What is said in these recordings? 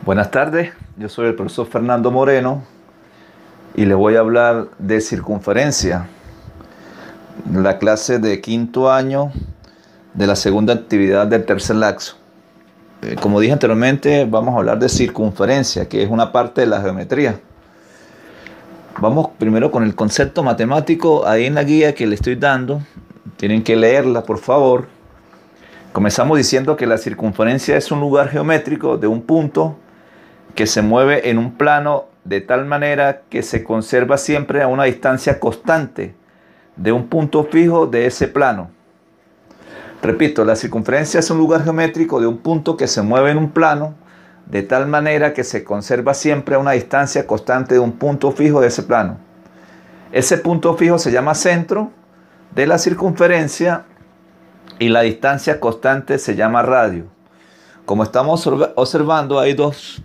Buenas tardes, yo soy el profesor Fernando Moreno y les voy a hablar de circunferencia, la clase de quinto año de la segunda actividad del tercer laxo. Como dije anteriormente, vamos a hablar de circunferencia, que es una parte de la geometría. Vamos primero con el concepto matemático, ahí en la guía que le estoy dando, tienen que leerla por favor. Comenzamos diciendo que la circunferencia es un lugar geométrico de un punto que se mueve en un plano de tal manera que se conserva siempre a una distancia constante de un punto fijo de ese plano. Repito, la circunferencia es un lugar geométrico de un punto que se mueve en un plano de tal manera que se conserva siempre a una distancia constante de un punto fijo de ese plano. Ese punto fijo se llama centro de la circunferencia y la distancia constante se llama radio. Como estamos observando, hay dos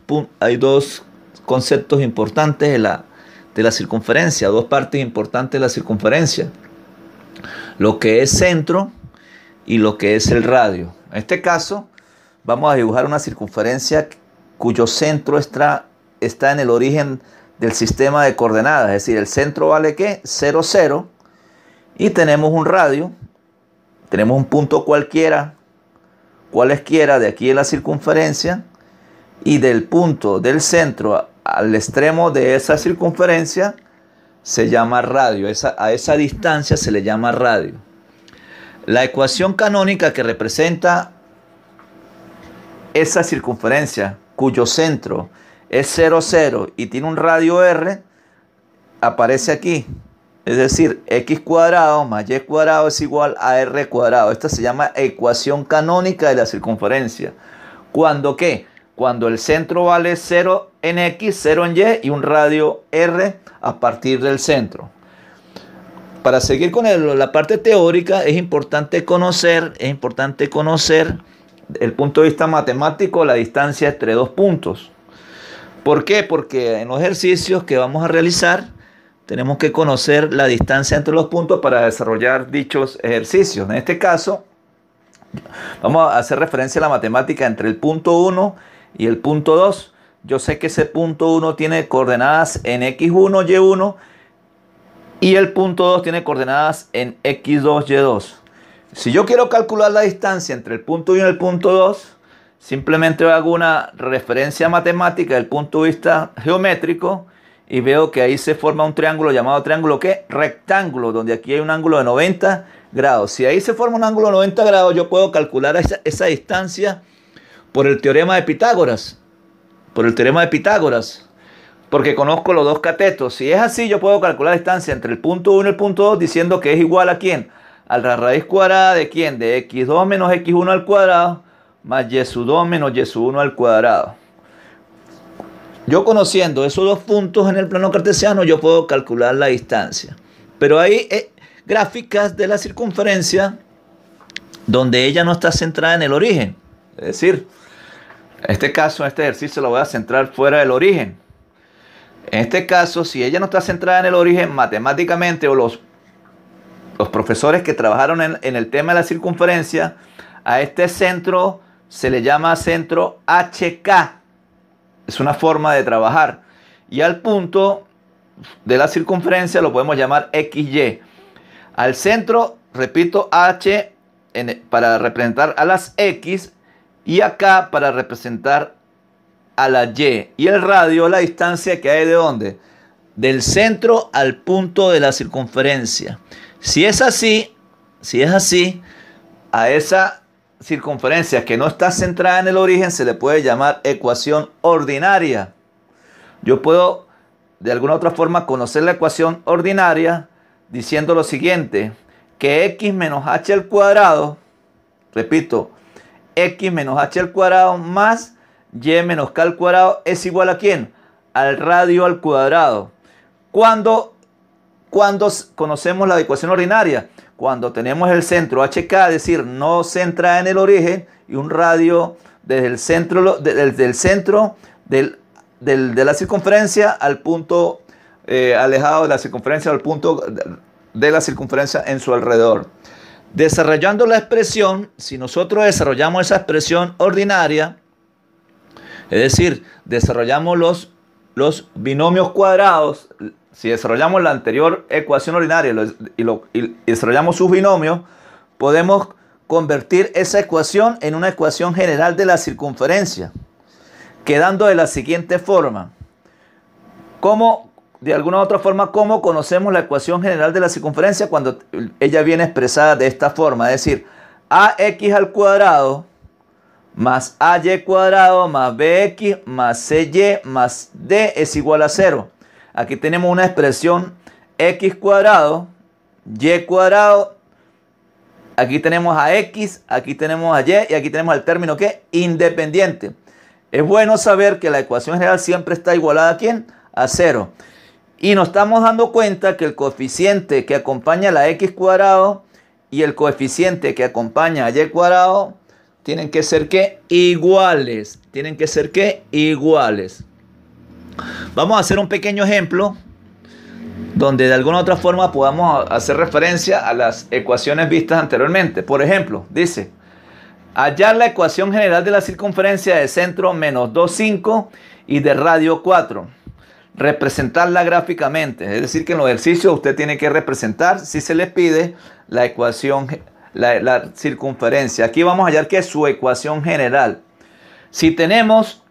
conceptos importantes de la circunferencia, dos partes importantes de la circunferencia. Lo que es centro y lo que es el radio. En este caso, vamos a dibujar una circunferencia cuyo centro está en el origen del sistema de coordenadas. Es decir, el centro vale ¿qué? 0, 0. Y tenemos un radio, tenemos un punto cualesquiera de aquí en la circunferencia, y del punto del centro al extremo de esa circunferencia se llama radio. A esa distancia se le llama radio. La ecuación canónica que representa esa circunferencia cuyo centro es 0, 0 y tiene un radio r aparece aquí. Es decir, x cuadrado más y cuadrado es igual a r cuadrado. Esta se llama ecuación canónica de la circunferencia. ¿Cuándo qué? Cuando el centro vale 0 en x, 0 en y y un radio r a partir del centro. Para seguir con la parte teórica es importante conocer desde el punto de vista matemático la distancia entre dos puntos. ¿Por qué? Porque en los ejercicios que vamos a realizar tenemos que conocer la distancia entre los puntos para desarrollar dichos ejercicios. En este caso, vamos a hacer referencia a la matemática entre el punto 1 y el punto 2. Yo sé que ese punto 1 tiene coordenadas en x1, y1, y el punto 2 tiene coordenadas en x2, y2. Si yo quiero calcular la distancia entre el punto 1 y el punto 2, simplemente hago una referencia matemática del punto de vista geométrico y veo que ahí se forma un triángulo llamado triángulo ¿qué? Rectángulo, donde aquí hay un ángulo de 90 grados. Si ahí se forma un ángulo de 90 grados, yo puedo calcular esa distancia por el teorema de Pitágoras. Porque conozco los dos catetos. Si es así, yo puedo calcular la distancia entre el punto 1 y el punto 2 diciendo que es igual ¿a quién? A la raíz cuadrada de ¿quién? De x2 menos x1 al cuadrado más y sub 2 menos y sub 1 al cuadrado. Yo conociendo esos dos puntos en el plano cartesiano, yo puedo calcular la distancia. Pero hay gráficas de la circunferencia donde ella no está centrada en el origen. Es decir, en este caso, en este ejercicio lo voy a centrar fuera del origen. En este caso, si ella no está centrada en el origen, matemáticamente, o los profesores que trabajaron en el tema de la circunferencia, a este centro se le llama centro HK. Es una forma de trabajar. Y al punto de la circunferencia lo podemos llamar XY. Al centro, repito, H para representar a las X y acá para representar a la Y. Y el radio, la distancia que hay de ¿dónde? Del centro al punto de la circunferencia. Si es así, a esa circunferencia que no está centrada en el origen se le puede llamar ecuación ordinaria. Yo puedo de alguna otra forma conocer la ecuación ordinaria diciendo lo siguiente, que x menos h al cuadrado, repito, x menos h al cuadrado más y menos k al cuadrado es igual ¿a quién? Al radio al cuadrado. ¿Cuándo conocemos la ecuación ordinaria? Cuando tenemos el centro HK, es decir, no centra en el origen, y un radio desde el centro, de la circunferencia al punto alejado de la circunferencia, al punto de la circunferencia en su alrededor. Desarrollando la expresión, si nosotros desarrollamos esa expresión ordinaria, Es decir, desarrollamos los binomios cuadrados. Si desarrollamos la anterior ecuación ordinaria y desarrollamos sus binomios, podemos convertir esa ecuación en una ecuación general de la circunferencia, quedando de la siguiente forma. De alguna u otra forma, ¿cómo conocemos la ecuación general de la circunferencia? Cuando ella viene expresada de esta forma, es decir, ax al cuadrado más ay cuadrado más bx más cy más d es igual a 0. Aquí tenemos una expresión x cuadrado, y cuadrado, aquí tenemos a x, aquí tenemos a y y aquí tenemos el término ¿qué? Independiente. Es bueno saber que la ecuación general siempre está igualada ¿a quién? A 0. Y nos estamos dando cuenta que el coeficiente que acompaña a la x cuadrado y el coeficiente que acompaña a y cuadrado tienen que ser ¿qué? Iguales. Tienen que ser ¿qué? Iguales. Vamos a hacer un pequeño ejemplo donde de alguna u otra forma podamos hacer referencia a las ecuaciones vistas anteriormente. Por ejemplo, dice, hallar la ecuación general de la circunferencia de centro menos 2, 5 y de radio 4. Representarla gráficamente. Es decir, que en los ejercicios usted tiene que representar, si se le pide, la ecuación, la circunferencia. Aquí vamos a hallar que es su ecuación general. Si tenemos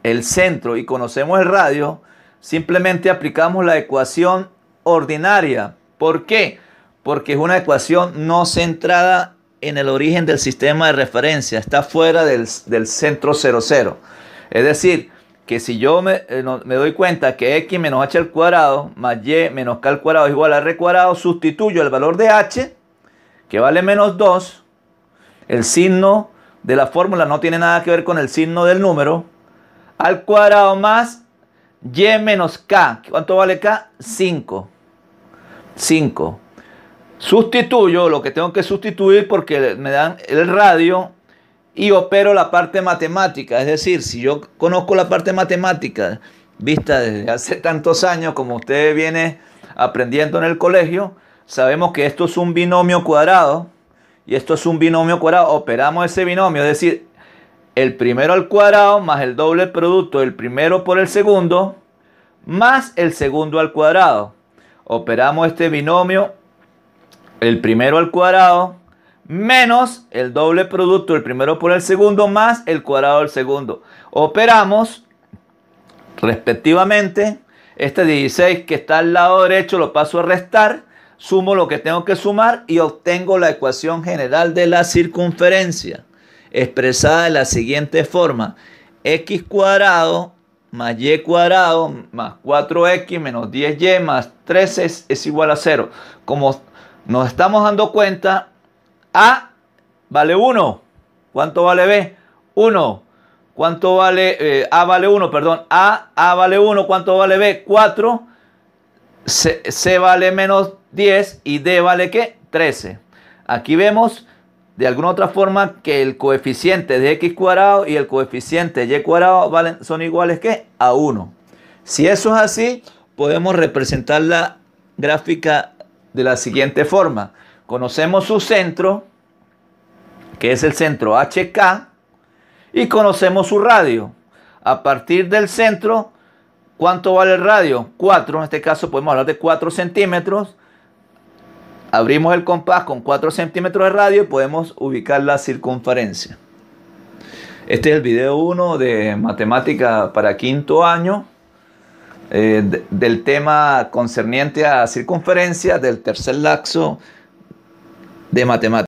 el centro y conocemos el radio, simplemente aplicamos la ecuación ordinaria. ¿Por qué? Porque es una ecuación no centrada en el origen del sistema de referencia. Está fuera del centro 0, 0. Es decir, que si yo me doy cuenta que x menos h al cuadrado más y menos k al cuadrado es igual a r cuadrado, sustituyo el valor de h, que vale menos 2. El signo de la fórmula no tiene nada que ver con el signo del número. Al cuadrado más y menos k. ¿Cuánto vale k? 5. 5. Sustituyo lo que tengo que sustituir porque me dan el radio y opero la parte matemática. Es decir, si yo conozco la parte matemática vista desde hace tantos años como usted viene aprendiendo en el colegio, sabemos que esto es un binomio cuadrado y esto es un binomio cuadrado. Operamos ese binomio, es decir, el primero al cuadrado más el doble producto del primero por el segundo más el segundo al cuadrado. Operamos este binomio, el primero al cuadrado menos el doble producto del primero por el segundo más el cuadrado del segundo. Operamos respectivamente este 16 que está al lado derecho, lo paso a restar, sumo lo que tengo que sumar y obtengo la ecuación general de la circunferencia, expresada de la siguiente forma: x cuadrado más y cuadrado más 4x menos 10y más 13 es igual a 0. Como nos estamos dando cuenta, A vale 1. ¿Cuánto vale B? 1. ¿Cuánto vale A? Vale 1, perdón. A vale 1. ¿Cuánto vale B? 4. C vale menos 10 y D vale ¿qué? 13. Aquí vemos de alguna otra forma que el coeficiente de x cuadrado y el coeficiente de y cuadrado son iguales ¿qué? A 1. Si eso es así, podemos representar la gráfica de la siguiente forma. Conocemos su centro, que es el centro HK, y conocemos su radio. A partir del centro, ¿cuánto vale el radio? 4, en este caso podemos hablar de 4 centímetros. Abrimos el compás con 4 centímetros de radio y podemos ubicar la circunferencia. Este es el video 1 de matemática para quinto año, del tema concerniente a circunferencia del tercer lapso de matemáticas.